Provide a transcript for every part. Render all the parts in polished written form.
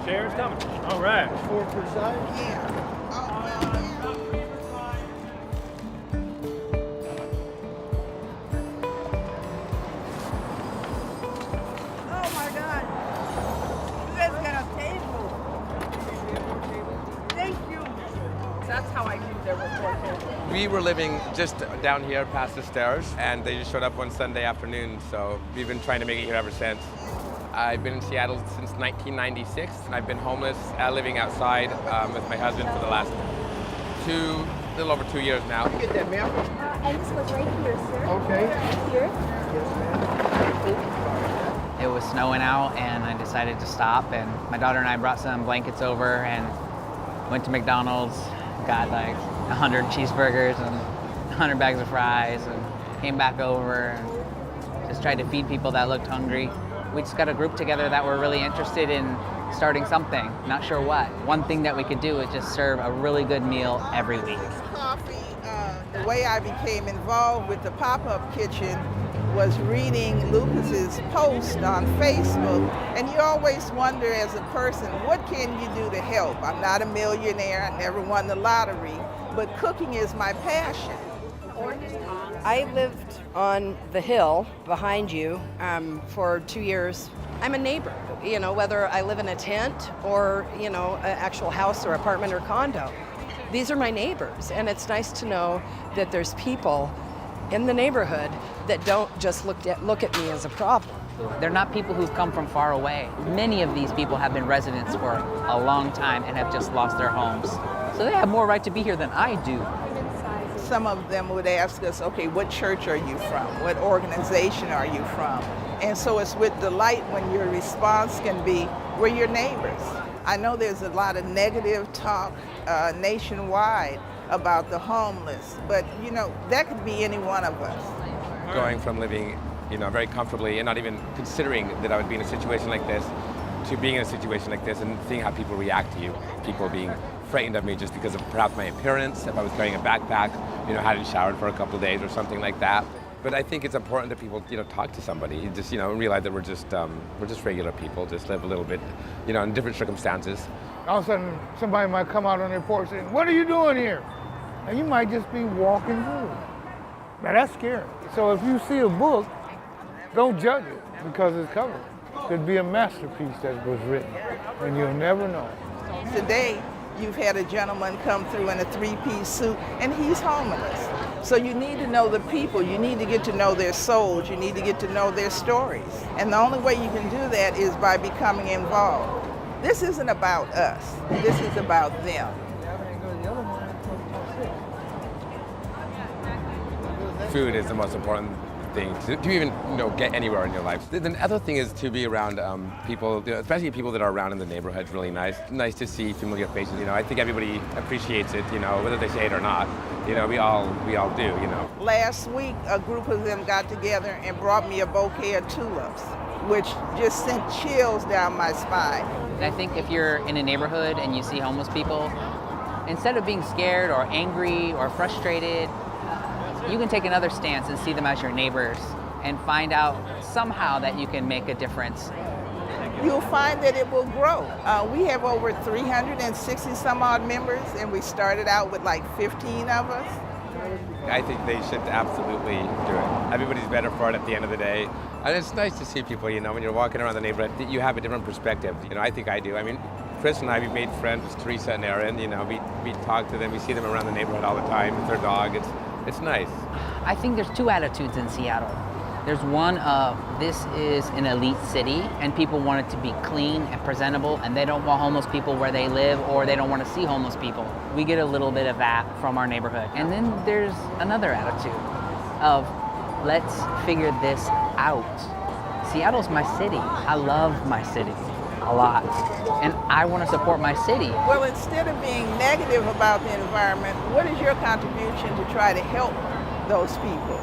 Chair's coming. All right. 4 per side? Yeah. Oh, well, yeah. Oh my God. You guys got a table. Thank you. That's how I knew there were 4 tables. We were living just down here past the stairs, and they just showed up one Sunday afternoon, so we've been trying to make it here ever since. I've been in Seattle since 1996, and I've been homeless, living outside with my husband for the last little over 2 years now. Get that, ma'am. And this was right here, sir. Okay. Right here. Yes, ma'am. It was snowing out, and I decided to stop, and my daughter and I brought some blankets over and went to McDonald's, got like 100 cheeseburgers and 100 bags of fries, and came back over and just tried to feed people that looked hungry. We just got a group together that were really interested in starting something, not sure what. One thing that we could do is just serve a really good meal every week. Coffee. The way I became involved with the pop-up kitchen was reading Lucas's post on Facebook, and you always wonder as a person, what can you do to help? I'm not a millionaire, I never won the lottery, but cooking is my passion. I lived on the hill behind you for 2 years. I'm a neighbor, you know, whether I live in a tent or, you know, an actual house or apartment or condo. These are my neighbors, and it's nice to know that there's people in the neighborhood that don't just look at me as a problem. They're not people who've come from far away. Many of these people have been residents for a long time and have just lost their homes. So they have more right to be here than I do. Some of them would ask us, okay, what church are you from? What organization are you from? And so it's with delight when your response can be, we're your neighbors. I know there's a lot of negative talk nationwide about the homeless, but you know, that could be any one of us. Going from living, very comfortably and not even considering that I would be in a situation like this, to being in a situation like this and seeing how people react to you. People being frightened of me just because of perhaps my appearance, if I was carrying a backpack, hadn't showered for a couple of days or something like that. But I think it's important that people, talk to somebody. You just, realize that we're just regular people, just live a little bit, in different circumstances. All of a sudden, somebody might come out on their porch saying, "What are you doing here?" And you might just be walking through. Now that's scary. So if you see a book, don't judge it because it's covered. Could be a masterpiece that was written, and you'll never know. Today, you've had a gentleman come through in a 3-piece suit, and he's homeless. So you need to know the people. You need to get to know their souls. You need to get to know their stories. And the only way you can do that is by becoming involved. This isn't about us. This is about them. Food is the most important thing to even get anywhere in your life. The other thing is to be around people, especially people that are around in the neighborhood. Really nice to see familiar faces. I think everybody appreciates it. Whether they say it or not. We all do. Last week, a group of them got together and brought me a bouquet of tulips, which just sent chills down my spine. I think if you're in a neighborhood and you see homeless people, instead of being scared or angry or frustrated, you can take another stance and see them as your neighbors and find out somehow that you can make a difference. You'll find that it will grow. We have over 360 some odd members, and we started out with like 15 of us. I think they should absolutely do it. Everybody's better for it at the end of the day. And it's nice to see people, when you're walking around the neighborhood, you have a different perspective. I think I do. I mean, Chris and I, we've made friends with Teresa and Aaron. We talk to them, we see them around the neighborhood all the time with their dog. It's nice. I think there's two attitudes in Seattle. There's one of this is an elite city and people want it to be clean and presentable and they don't want homeless people where they live or they don't want to see homeless people. We get a little bit of that from our neighborhood. And then there's another attitude of let's figure this out. Seattle's my city. I love my city a lot. And I want to support my city. Well, instead of being negative about the environment, what is your contribution to try to help those people?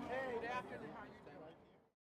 Hey. after the party.